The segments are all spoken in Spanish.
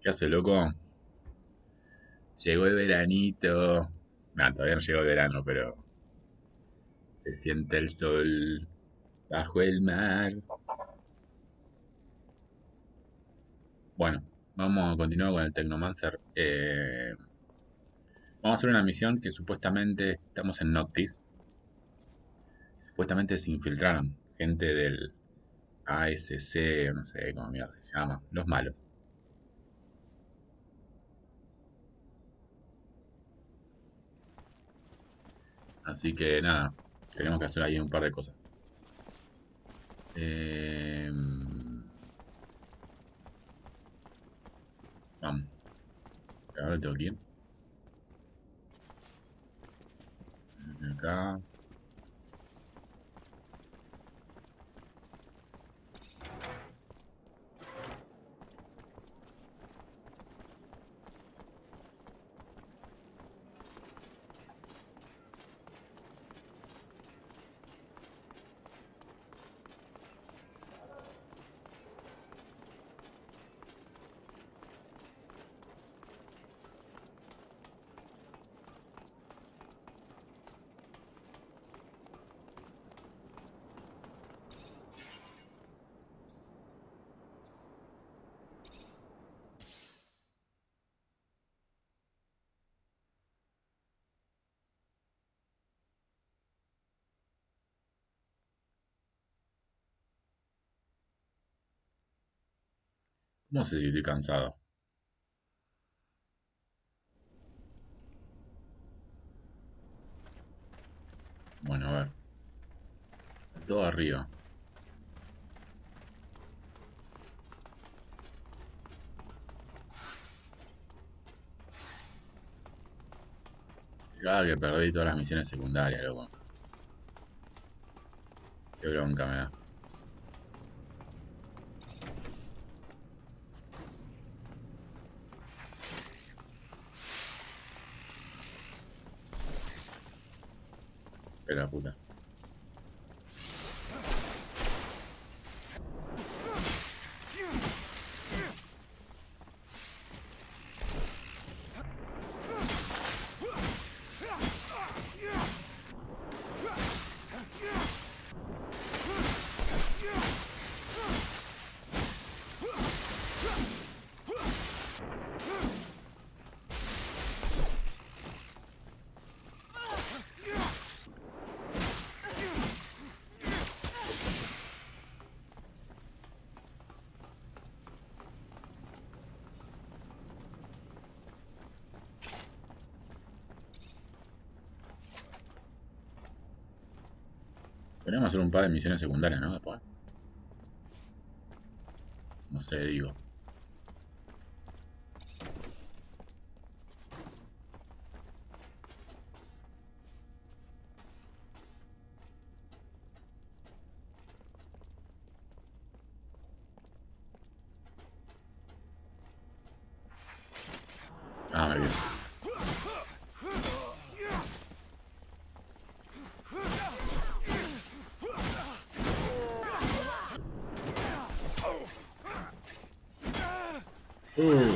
¿Qué hace, loco? Llegó el veranito. Nah, todavía no llegó el verano, pero se siente el sol bajo el mar. Bueno, vamos a continuar con el Technomancer. Vamos a hacer una misión que supuestamente estamos en Noctis. Supuestamente se infiltraron gente del ASC, no sé cómo mierda se llama, los malos. Así que nada, tenemos que hacer ahí un par de cosas. Eh, Vamos, ahora tengo que ir acá. ¿Cómo se estoy cansado? Bueno, a ver, todo arriba. Que perdí todas las misiones secundarias, loco. Qué bronca me da. Qué la puta. Podríamos hacer un par de misiones secundarias, ¿no? Después. No sé, digo. Ah, me olvidé. Uh,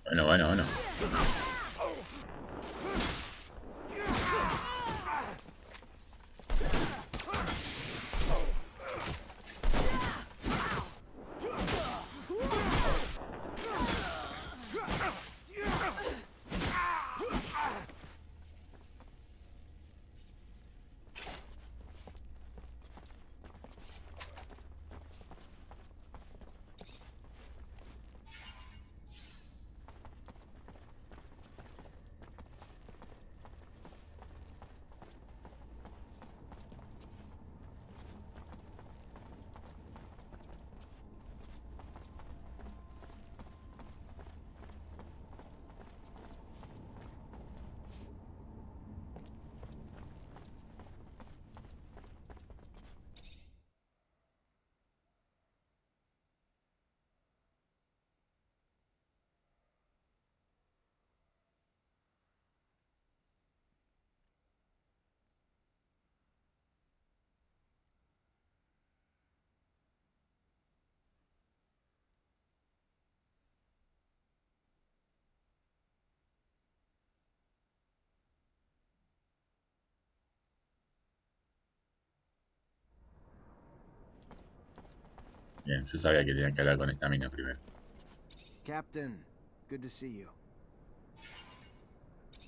bueno, bueno, bueno. Bien, yo sabía que tenía que hablar con esta mina primero. Captain, good to see you.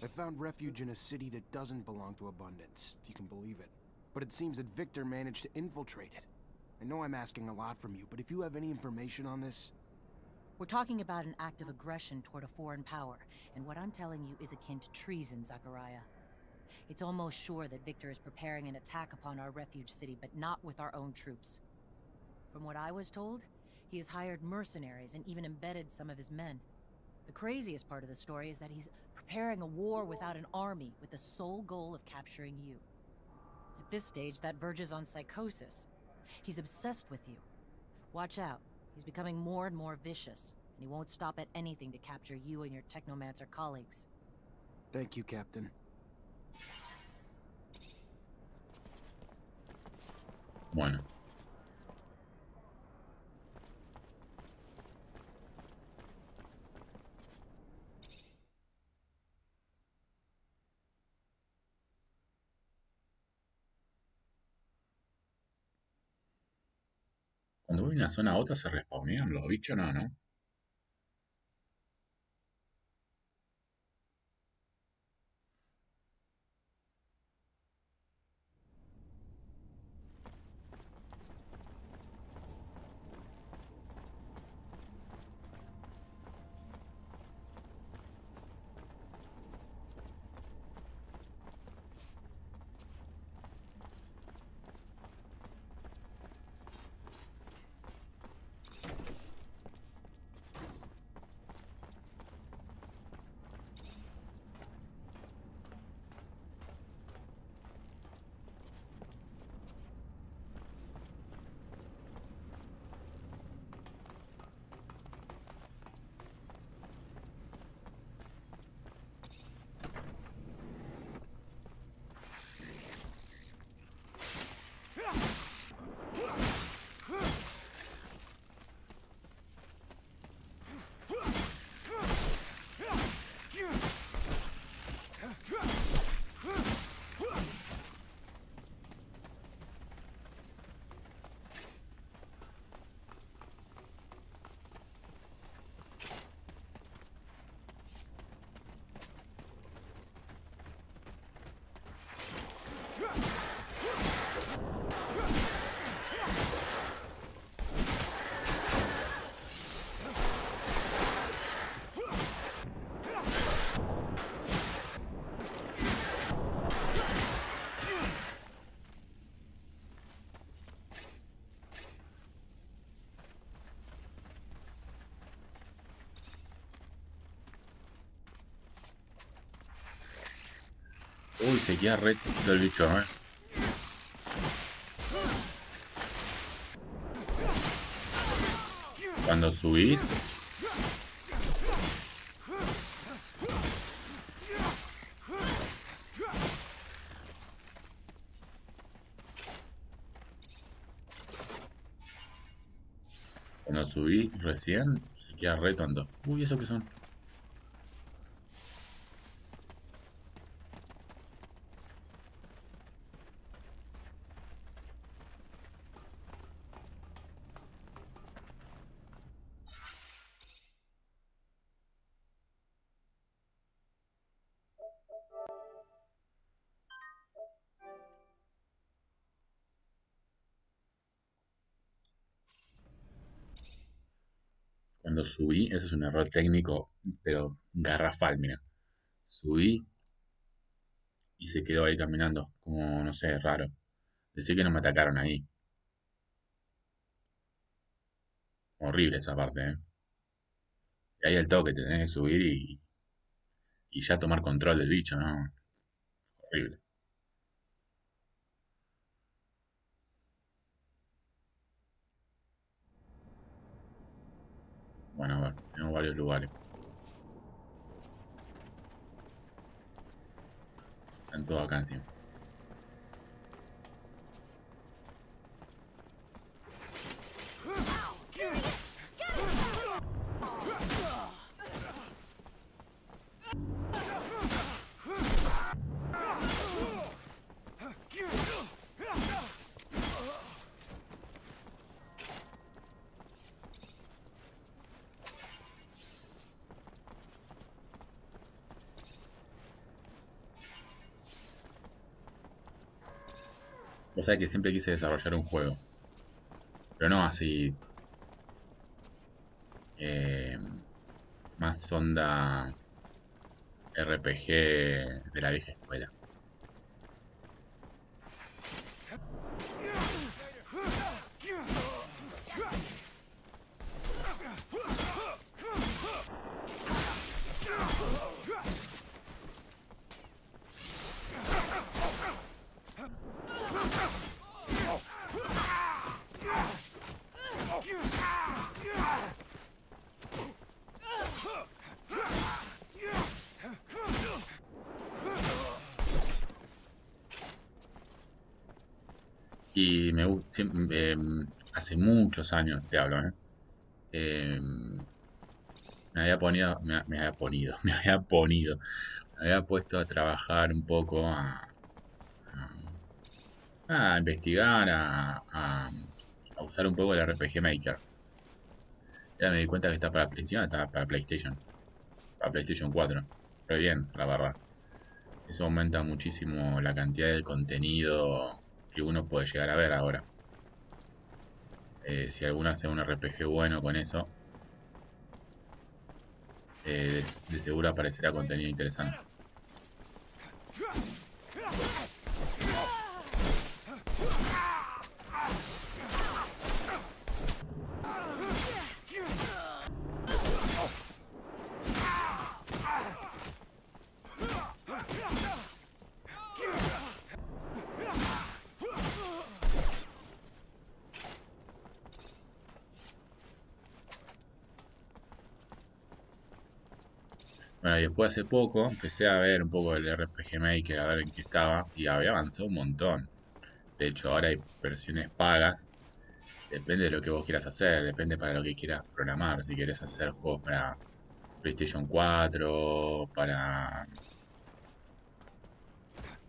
I found refuge in a city that doesn't belong to Abundance, if you can believe it. But it seems that Victor managed to infiltrate it. I know I'm asking a lot from you, but if you have any information on this... We're talking about an act of aggression toward a foreign power, and what I'm telling you is akin to treason, Zachariah. It's almost sure that Victor is preparing an attack upon our refuge city, but not with our own troops. From what I was told, he has hired mercenaries and even embedded some of his men. The craziest part of the story is that he's preparing a war without an army, with the sole goal of capturing you. At this stage, that verges on psychosis. He's obsessed with you. Watch out. He's becoming more and more vicious, and he won't stop at anything to capture you and your Technomancer colleagues. Thank you, Captain. Bueno. Cuando voy de una zona a otra se respawnean los bichos, no, ¿no? Uy, se queda re el bicho, ¿eh? Cuando subís... Cuando subí recién, se queda re tonto. Uy, ¿eso qué son? Cuando subí, eso es un error técnico, pero garrafal, mira. Subí y se quedó ahí caminando, como, no sé, raro. Decir que no me atacaron ahí. Horrible esa parte, ¿eh? Y ahí el toque, te tenés que subir y ya tomar control del bicho, ¿no? Horrible. Bueno, a ver, tenemos varios lugares. Están todos acá encima. Vos sabés que siempre quise desarrollar un juego, pero no así, eh, más onda RPG de la vieja escuela. Y me gusta, hace muchos años te hablo, Eh, me había ponido, me había ponido, me había puesto a trabajar un poco, a investigar, a usar un poco el RPG Maker. Ya me di cuenta que está para PlayStation, está para PlayStation 4. Pero bien, la verdad. Eso aumenta muchísimo la cantidad de contenido que uno puede llegar a ver ahora. Si alguno hace un RPG bueno con eso, de seguro aparecerá contenido interesante. Bueno, y después hace poco empecé a ver un poco el RPG Maker, a ver en qué estaba, y había avanzado un montón. De hecho, ahora hay versiones pagas. Depende de lo que vos quieras hacer, depende para lo que quieras programar. Si quieres hacer juegos para PlayStation 4, para...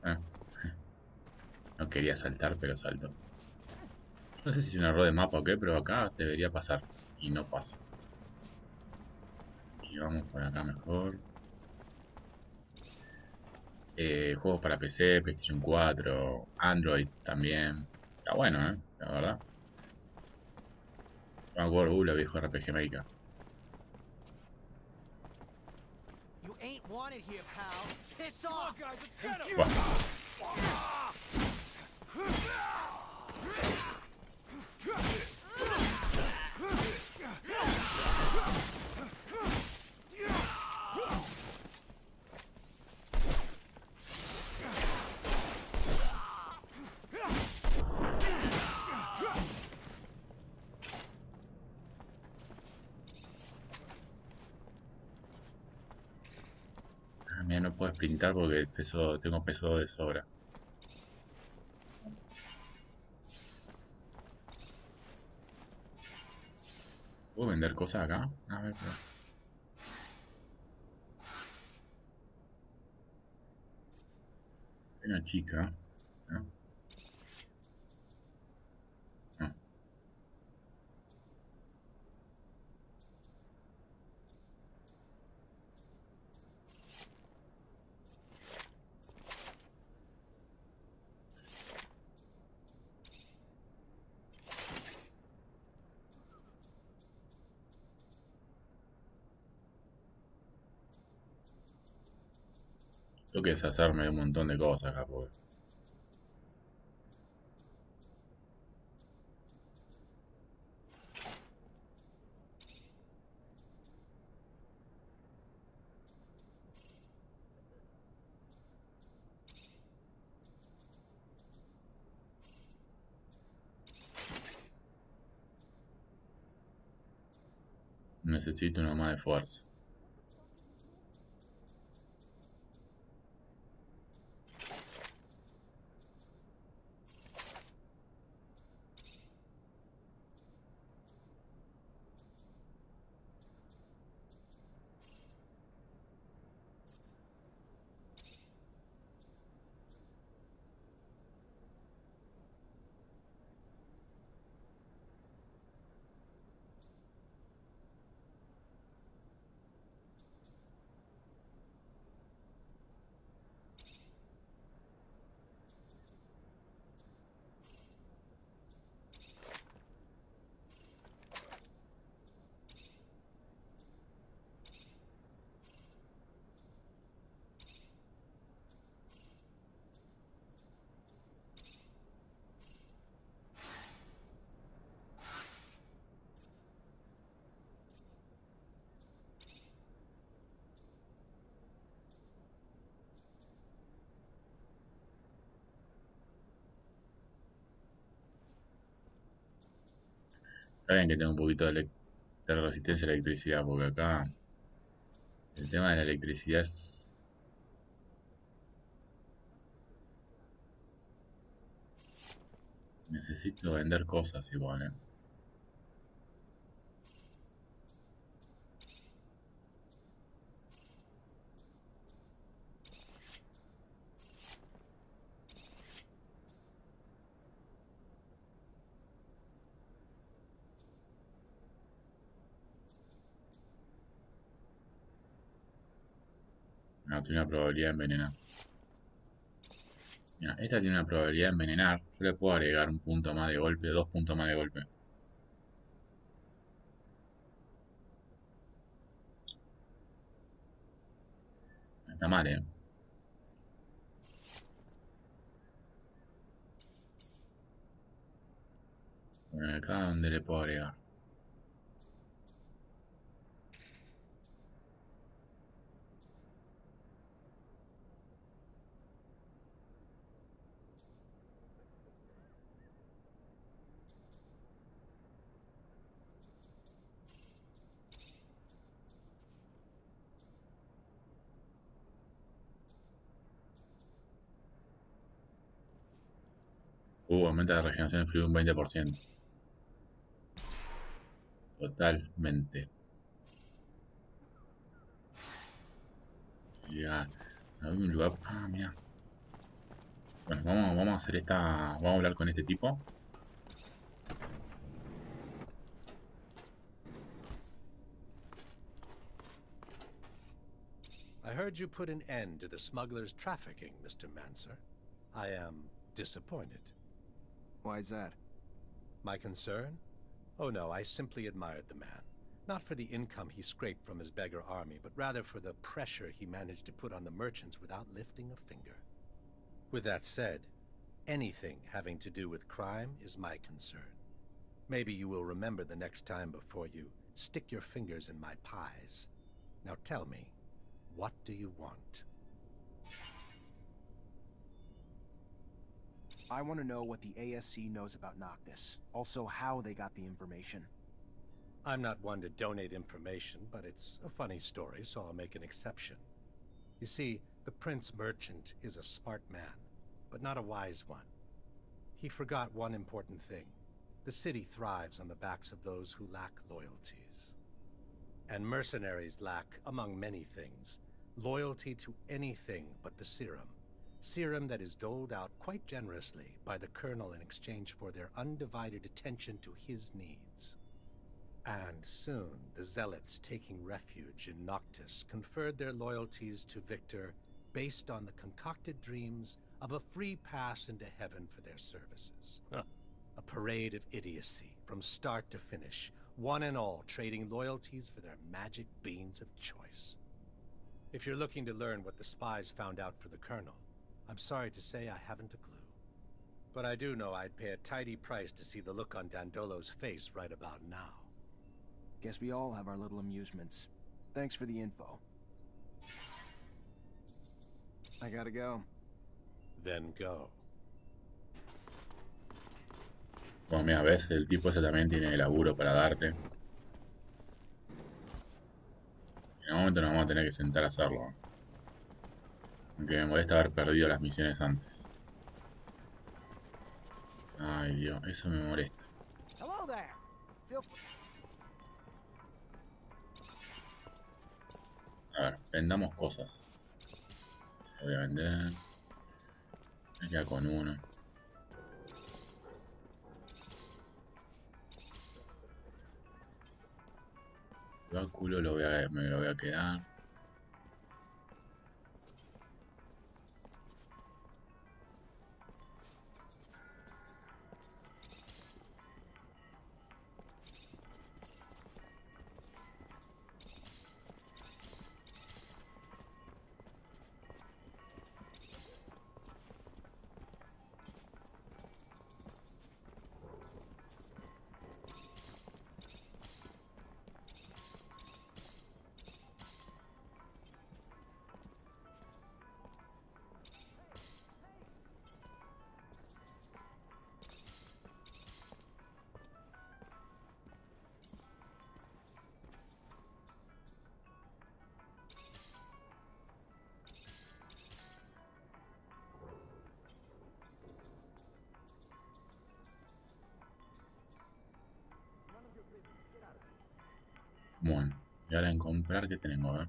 ah, no quería saltar, pero saltó. No sé si es un error de mapa o qué, pero acá debería pasar. Y no pasa. Y vamos por acá mejor. Juegos para PC, PlayStation 4, Android también. Está bueno, la verdad. Me acuerdo, lo viejo RPG Maker. You ain't wanted here, pal. Piss off! Guys, let's get him! Buah. Ah, mira, no puedo sprintar porque tengo peso de sobra. ¿Puedo vender cosas acá? A ver, pero... Hay una chica. ¿No? No. Tengo que deshacerme de un montón de cosas acá, porque... Necesito una más de fuerza. Está bien que tenga un poquito de resistencia a la electricidad, porque acá el tema de la electricidad es... Necesito vender cosas igual, ¿eh? No, tiene una probabilidad de envenenar. Mira, esta tiene una probabilidad de envenenar. Yo le puedo agregar un punto más de golpe, 2 puntos más de golpe. No está mal, ¿eh? Bueno, acá donde le puedo agregar. Aumenta la regeneración de fluido un 20%. Totalmente. Ya, hay un lugar. Ah, mira. Bueno, vamos a hacer esta. Vamos a hablar con este tipo. I heard you put an end to the smugglers' trafficking, Mr. Mancer. I am disappointed. Why is that? My concern? Oh no, I simply admired the man. Not for the income he scraped from his beggar army, but rather for the pressure he managed to put on the merchants without lifting a finger. With that said, anything having to do with crime is my concern. Maybe you will remember the next time before you stick your fingers in my pies. Now tell me, what do you want? I want to know what the ASC knows about Noctis. Also, how they got the information. I'm not one to donate information, but it's a funny story, so I'll make an exception. You see, the Prince Merchant is a smart man, but not a wise one. He forgot one important thing. The city thrives on the backs of those who lack loyalties. And mercenaries lack, among many things, loyalty to anything but the serum. Serum that is doled out quite generously by the Colonel in exchange for their undivided attention to his needs. And soon, the Zealots taking refuge in Noctis conferred their loyalties to Victor based on the concocted dreams of a free pass into heaven for their services. A parade of idiocy from start to finish, one and all trading loyalties for their magic beans of choice. If you're looking to learn what the spies found out for the Colonel, I'm sorry to say I haven't a clue. But I do know I'd pay a tidy price to see the look on Dandolo's face right about now. Guess we all have our little amusements. Thanks for the info. I gotta go. Then go. Bueno, mira, ves, el tipo ese también tiene laburo para darte. En algún momento nos vamos a tener que sentar a hacerlo. Aunque me molesta haber perdido las misiones antes. Ay, Dios, eso me molesta. Hello there. A ver, vendamos cosas. Voy a vender. Me queda con uno. El báculo me lo voy a quedar. Bueno, y ahora en comprar, ¿qué tengo? A ver.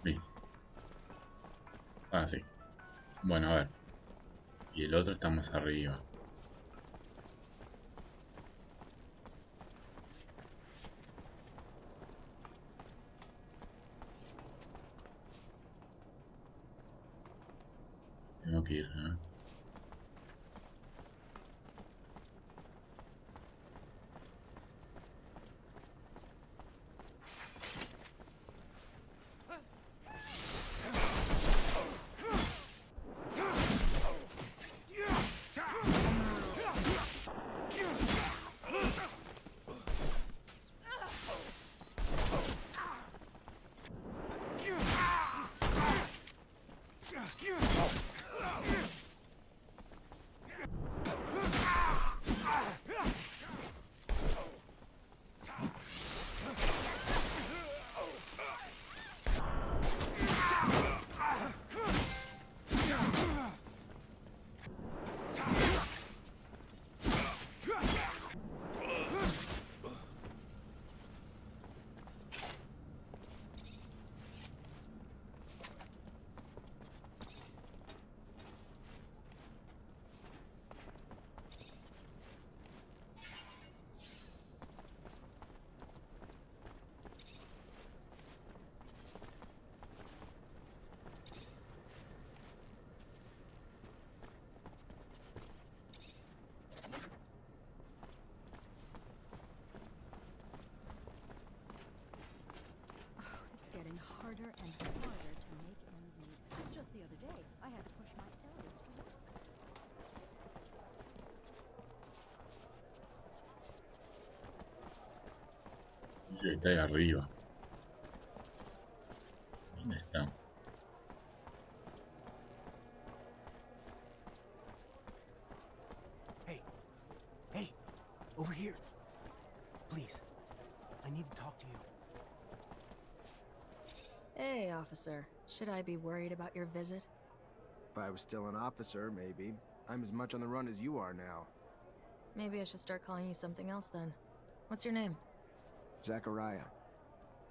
Listo. Ahora sí. Bueno, a ver. Y el otro está más arriba. Tengo que ir, ¿eh? Getting harder and harder to make ends meet. Just the other day, I had to push my eldest to work. Dice que está ahí arriba. ¿Dónde está? Hey, over here. Please, I need to talk to you. Hey, officer. Should I be worried about your visit? If I was still an officer, maybe. I'm as much on the run as you are now. Maybe I should start calling you something else then. What's your name? Zachariah.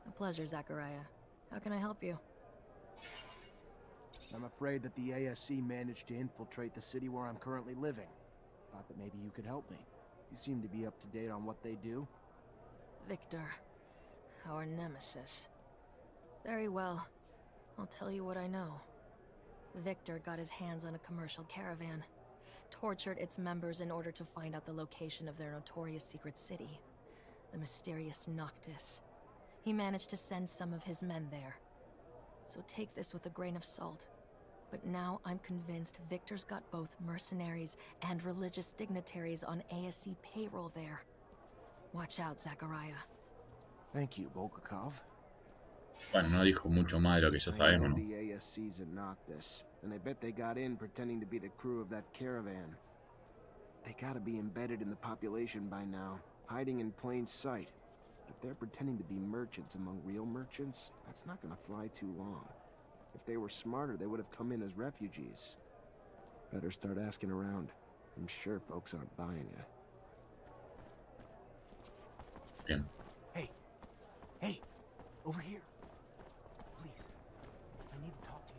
A pleasure, Zachariah. How can I help you? I'm afraid that the ASC managed to infiltrate the city where I'm currently living. Thought that maybe you could help me. You seem to be up to date on what they do. Victor. Our nemesis. Very well. I'll tell you what I know. Victor got his hands on a commercial caravan, tortured its members in order to find out the location of their notorious secret city, the mysterious Noctis. He managed to send some of his men there. So take this with a grain of salt. But now I'm convinced Victor's got both mercenaries and religious dignitaries on ASC payroll there. Watch out, Zachariah. Thank you, Bulgakov. Bueno, no dijo mucho más de lo que ya I sabemos, know ¿no? the ASC's in Noctis, and I bet they got in pretending to be the crew of that caravan. They gotta be embedded in the population by now, hiding in plain sight. But if they're pretending to be merchants among real merchants, that's not gonna fly too long. If they were smarter, they would have come in as refugees. Better start asking around. I'm sure folks aren't buying it. Bien. Hey, over here. Please, I need to talk to you.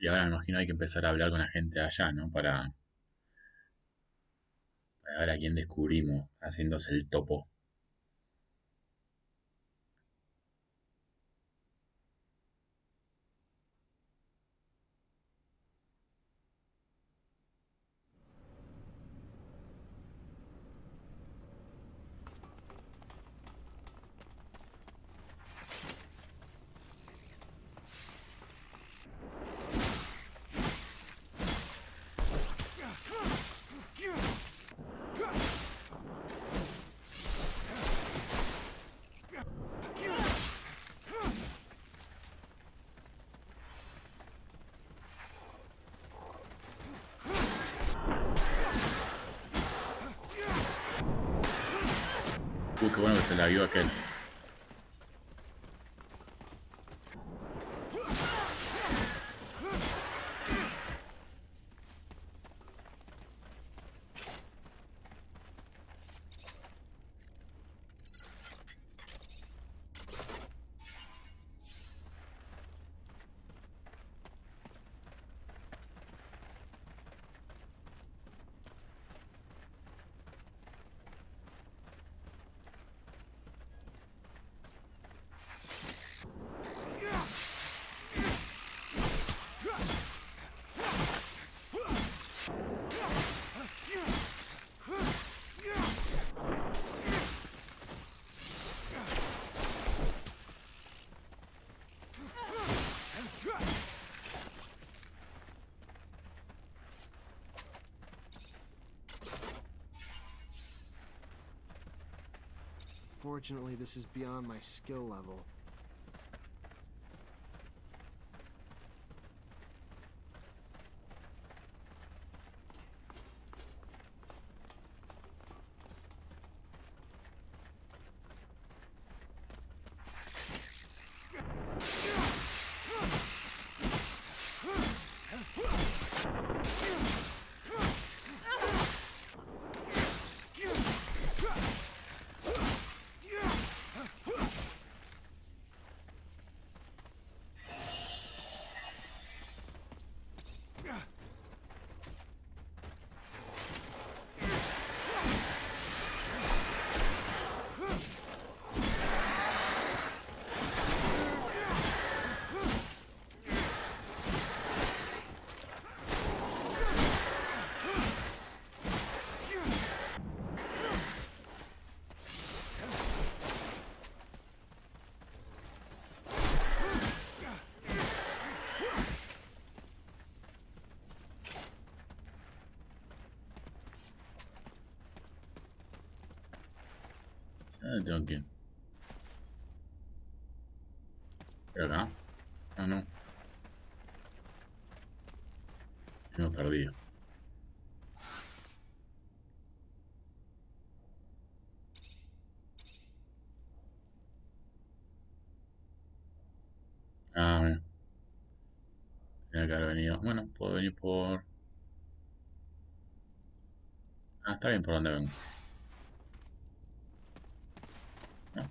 Y ahora me imagino hay que empezar a hablar con la gente de allá, ¿no? Para ver a quién descubrimos haciéndose el topo. Uy, qué bueno que se la vio aquel. Fortunately, this is beyond my skill level. Tengo que ir. ¿Pero acá? Ah, no. Hemos perdido. Ah, bueno. Tenía que haber venido. Bueno, puedo venir por... Ah, está bien por donde vengo. No.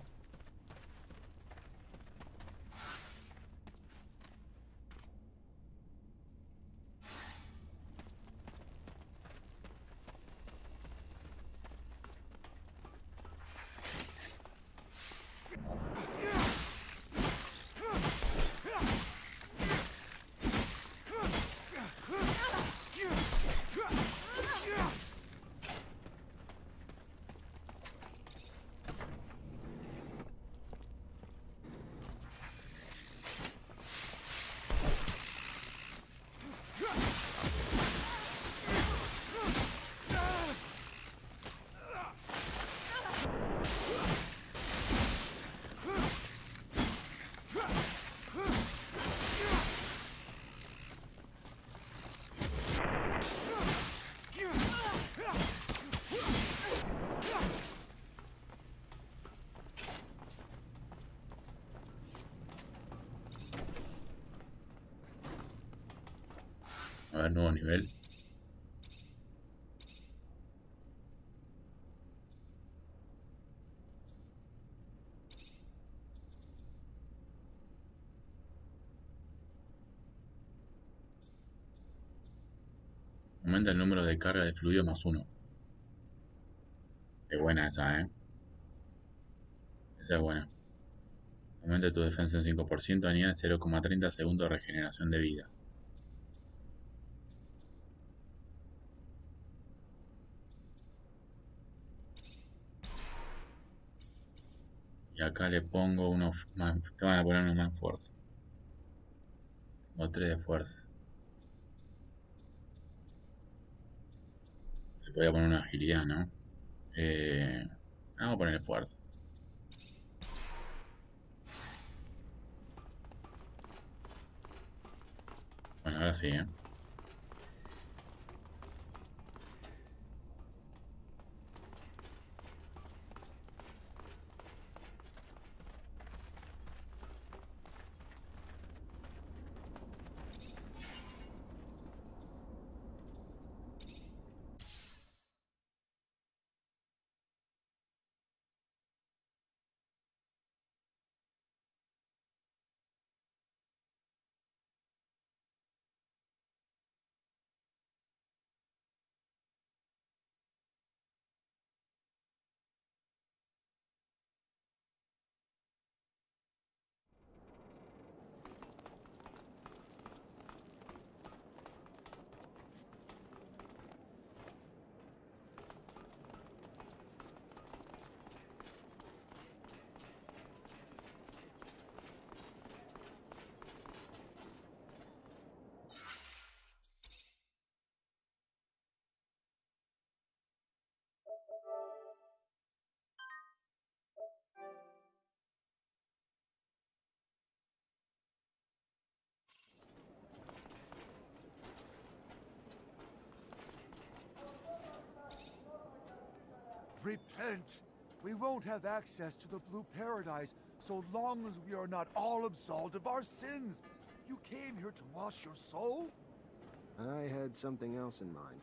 A ver, nuevo nivel. Aumenta el número de carga de fluido +1. Qué buena esa, ¿eh? Esa es buena. Aumenta tu defensa en 5%, añade 0,30 segundos de regeneración de vida. Y acá le pongo unos más, te van a poner unos más fuerza. O 3 de fuerza. Le podría poner una agilidad, ¿no? Vamos a ponerle fuerza. Bueno, ahora sí, ¿eh? Repent. We won't have access to the Blue Paradise so long as we are not all absolved of our sins. You came here to wash your soul? I had something else in mind.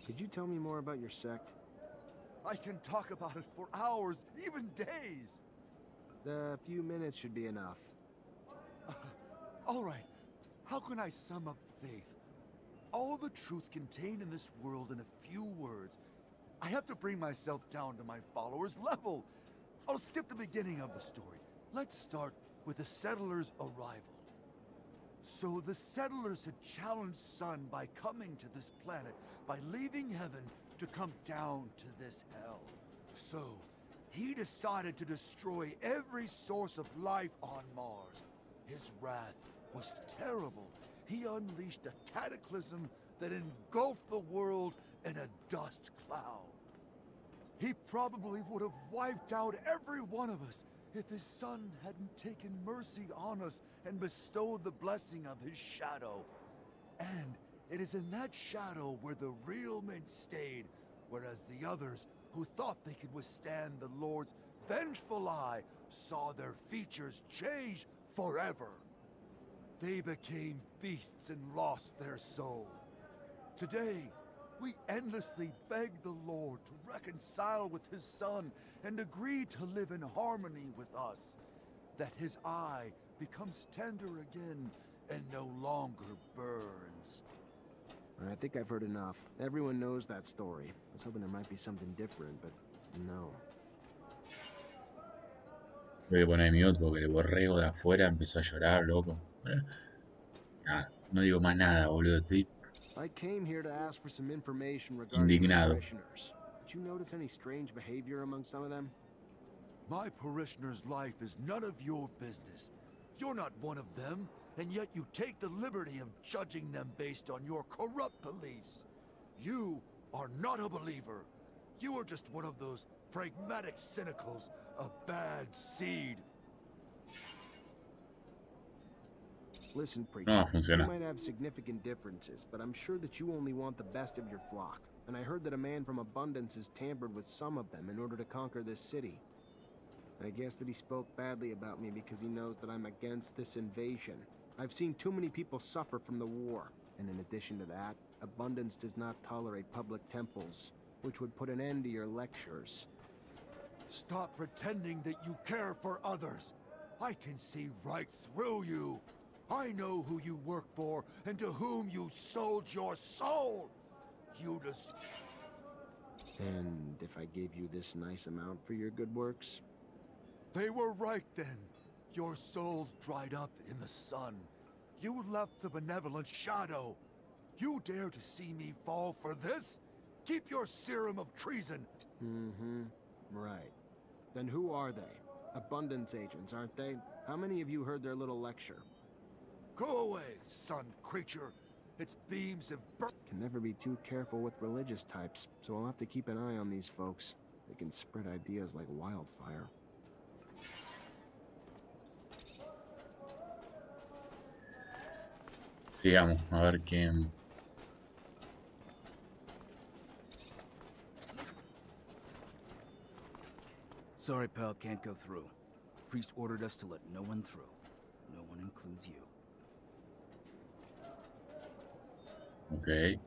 Could you tell me more about your sect? I can talk about it for hours, even days. The few minutes should be enough. All right. How can I sum up faith? All the truth contained in this world in a few words. I have to bring myself down to my followers' level. I'll skip the beginning of the story. Let's start with the settlers' arrival. So the settlers had challenged Sun by coming to this planet, by leaving heaven to come down to this hell. So he decided to destroy every source of life on Mars. His wrath was terrible. He unleashed a cataclysm that engulfed the world in a dust cloud. He probably would have wiped out every one of us if his son hadn't taken mercy on us and bestowed the blessing of his shadow. And it is in that shadow where the real men stayed, whereas the others, who thought they could withstand the Lord's vengeful eye, saw their features change forever. They became beasts and lost their soul. Today, we endlessly beg the Lord to reconcile with his Son and agree to live in harmony with us, that his eye becomes tender again and no longer burns. I think I've heard enough. Everyone knows that story. I was hoping there might be something different, but no. Voy a poner mute porque el borrego de afuera empezó a llorar, loco. Nada, no digo más nada, boludo. Estoy I came here to ask for some information regarding the indignado. parishioners. Did you notice any strange behavior among some of them? My parishioner's life is none of your business. You're not one of them, and yet you take the liberty of judging them based on your corrupt beliefs. You are not a believer. You are just one of those pragmatic cynicals, a bad seed. Listen, preacher, No, we funciona. might have significant differences, but I'm sure that you only want the best of your flock. And I heard that a man from Abundance has tampered with some of them in order to conquer this city. I guess that he spoke badly about me because he knows that I'm against this invasion. I've seen too many people suffer from the war. And in addition to that, Abundance does not tolerate public temples, which would put an end to your lectures. Stop pretending that you care for others. I can see right through you. I know who you work for and to whom you sold your soul. You just... And if I gave you this nice amount for your good works? They were right then. Your souls dried up in the sun. You left the benevolent shadow. You dare to see me fall for this? Keep your serum of treason. Mm-hmm. Right. Then who are they? Abundance agents, aren't they? How many of you heard their little lecture? Go away, sun creature. Its beams have burnt. Can never be too careful with religious types, so I'll have to keep an eye on these folks. They can spread ideas like wildfire. Sigamos, a ver qué. Sorry, pal, can't go through. Priest ordered us to let no one through. No one includes you. Ok.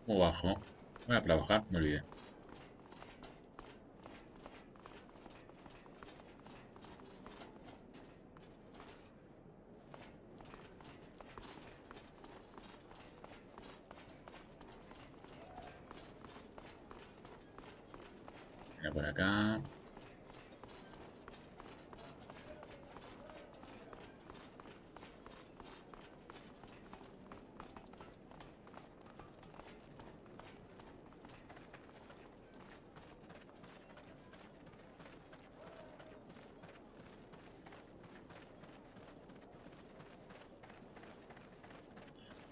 ¿Cómo bajo? Bueno, para bajar, me olvidé. Mira por acá.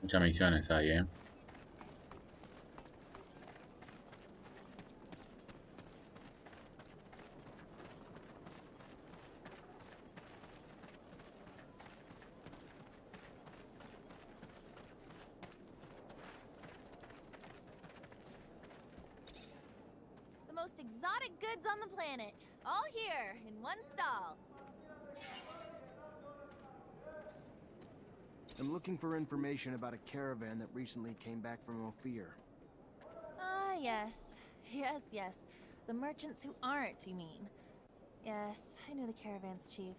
Muchas misiones hay, ¿eh? The most exotic goods on the planet, all here in one stall. I'm looking for information about a caravan that recently came back from Ophir. Ah, yes. Yes. The merchants who aren't, you mean? Yes, I knew the caravan's chief.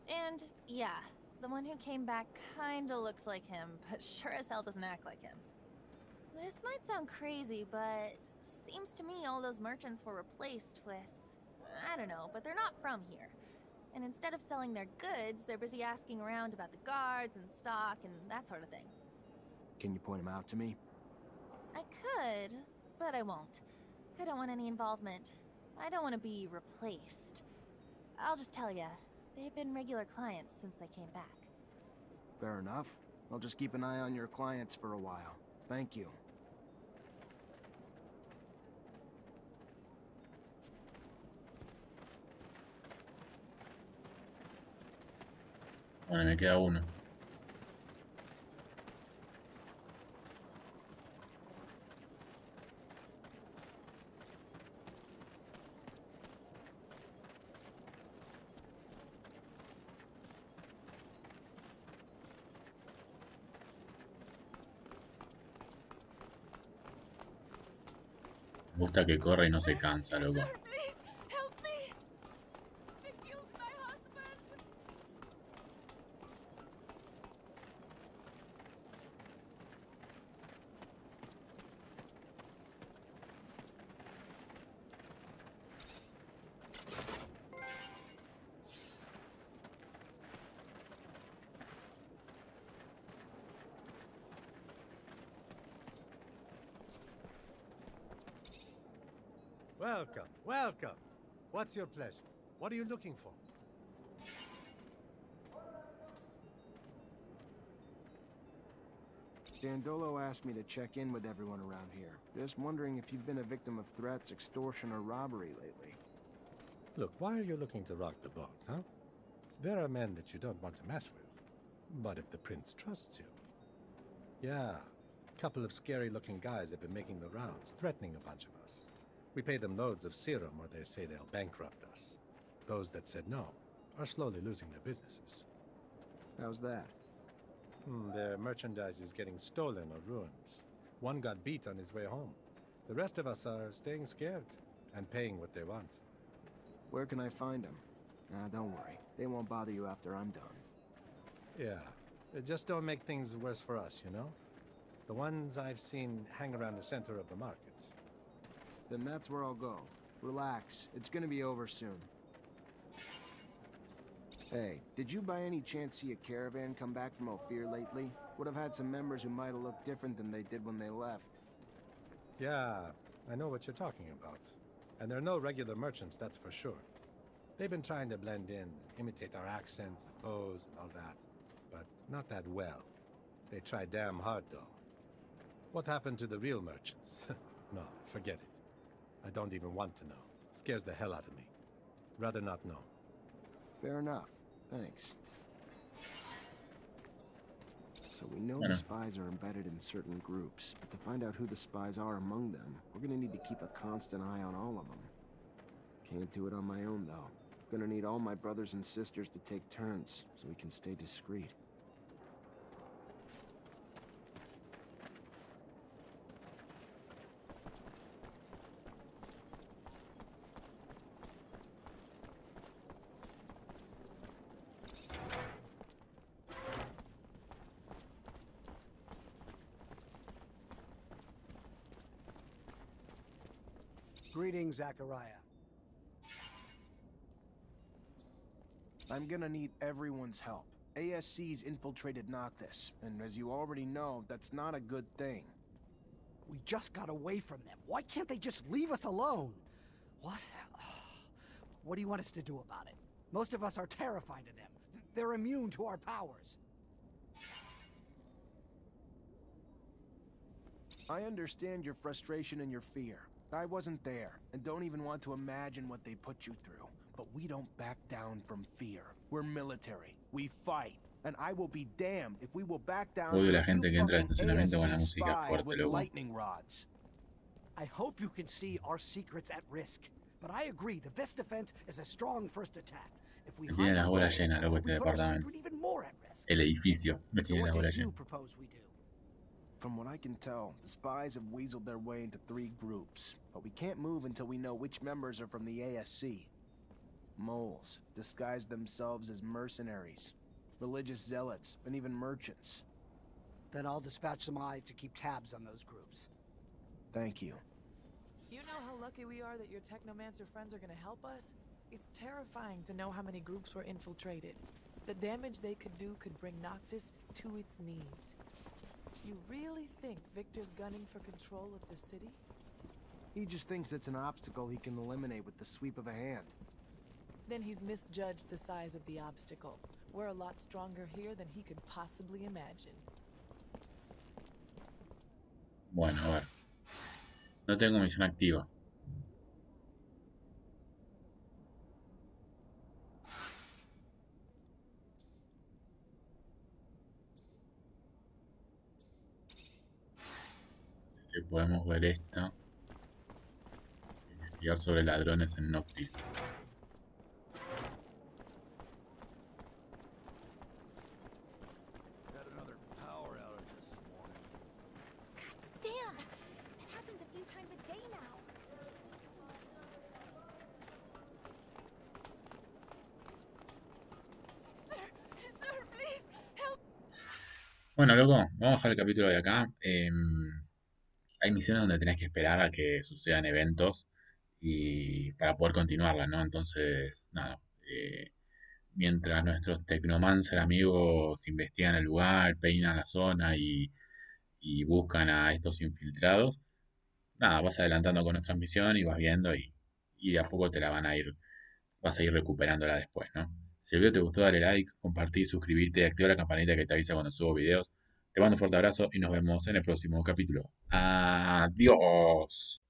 And, yeah, the one who came back kinda looks like him, but sure as hell doesn't act like him. This might sound crazy, but seems to me all those merchants were replaced with... I don't know, but they're not from here. And instead of selling their goods, they're busy asking around about the guards and stock and that sort of thing. Can you point them out to me? I could, but I won't. I don't want any involvement. I don't want to be replaced. I'll just tell ya, they've been regular clients since they came back. Fair enough. I'll just keep an eye on your clients for a while. Thank you. Bueno, me queda uno. Me gusta que corre y no se cansa, loco. Sir, please, help me! They killed my husband! Welcome. What's your pleasure? What are you looking for? Dandolo asked me to check in with everyone around here. Just wondering if you've been a victim of threats, extortion, or robbery lately. Look, why are you looking to rock the boat, huh? There are men that you don't want to mess with. But if the prince trusts you... Yeah, a couple of scary-looking guys have been making the rounds, threatening a bunch of us. We pay them loads of serum, or they say they'll bankrupt us. Those that said no are slowly losing their businesses. How's that? Their merchandise is getting stolen or ruined. One got beat on his way home. The rest of us are staying scared and paying what they want. Where can I find them? Don't worry. They won't bother you after I'm done. Yeah, they just don't make things worse for us, you know? The ones I've seen hang around the center of the market. Then that's where I'll go. Relax. It's gonna be over soon. Hey, did you by any chance see a caravan come back from Ophir lately? Would have had some members who might have looked different than they did when they left. Yeah, I know what you're talking about. And they're no regular merchants, that's for sure. They've been trying to blend in, imitate our accents, the pose, and all that. But not that well. They try damn hard, though. What happened to the real merchants? No, forget it. I don't even want to know. Scares the hell out of me. Rather not know. Fair enough. Thanks. So we know the spies are embedded in certain groups, but to find out who the spies are among them, we're gonna need to keep a constant eye on all of them. Can't do it on my own, though. Gonna need all my brothers and sisters to take turns, so we can stay discreet. Greetings, Zachariah. I'm gonna need everyone's help. ASC's infiltrated Noctis, and as you already know, that's not a good thing. We just got away from them. Why can't they just leave us alone? What? What do you want us to do about it? Most of us are terrified of them. They're immune to our powers. I understand your frustration and your fear. I wasn't there, and don't even want to imagine what they put you through. But we don't back down from fear. We're military. We fight. And I will be damned if we will back down Odio from la a gente few que entra al fucking estacionamiento con la ASC música spies fuerte, with loco. lightning rods. I hope you can see our secrets at risk. But I agree, the best defense is a strong first attack. If we Me tiene hide las bolas away, llenas, loco, este we put our departamento. secret even more at risk. El edificio me So tiene what las do bolas you llenas. propose we do? From what I can tell, the spies have weaseled their way into 3 groups. But we can't move until we know which members are from the ASC. Moles disguise themselves as mercenaries, religious zealots, and even merchants. Then I'll dispatch some eyes to keep tabs on those groups. Thank you. You know how lucky we are that your Technomancer friends are gonna help us? It's terrifying to know how many groups were infiltrated. The damage they could do could bring Noctis to its knees. You really think Victor's gunning for control of the city? He just thinks it's an obstacle he can eliminate with the sweep of a hand. Then he's misjudged the size of the obstacle. We're a lot stronger here than he could possibly imagine. Bueno, a ver. No tengo misión activa. Así que podemos ver esta. Investigar sobre ladrones en Noctis. Had another power outage this morning. Damn! It happens a few times a day now. Sir, please, help! Bueno, loco, vamos a dejar el capítulo de acá. Hay misiones donde tenés que esperar a que sucedan eventos y para poder continuarla, ¿no? Entonces, nada. Mientras nuestros Technomancer amigos investigan el lugar, peinan la zona y buscan a estos infiltrados, nada, vas adelantando con nuestra misión y vas viendo y de a poco te la vas a ir recuperándola después, ¿no? Si el video te gustó, dale like, compartí, suscribirte, activa la campanita que te avisa cuando subo videos. Te mando un fuerte abrazo y nos vemos en el próximo capítulo. Adiós.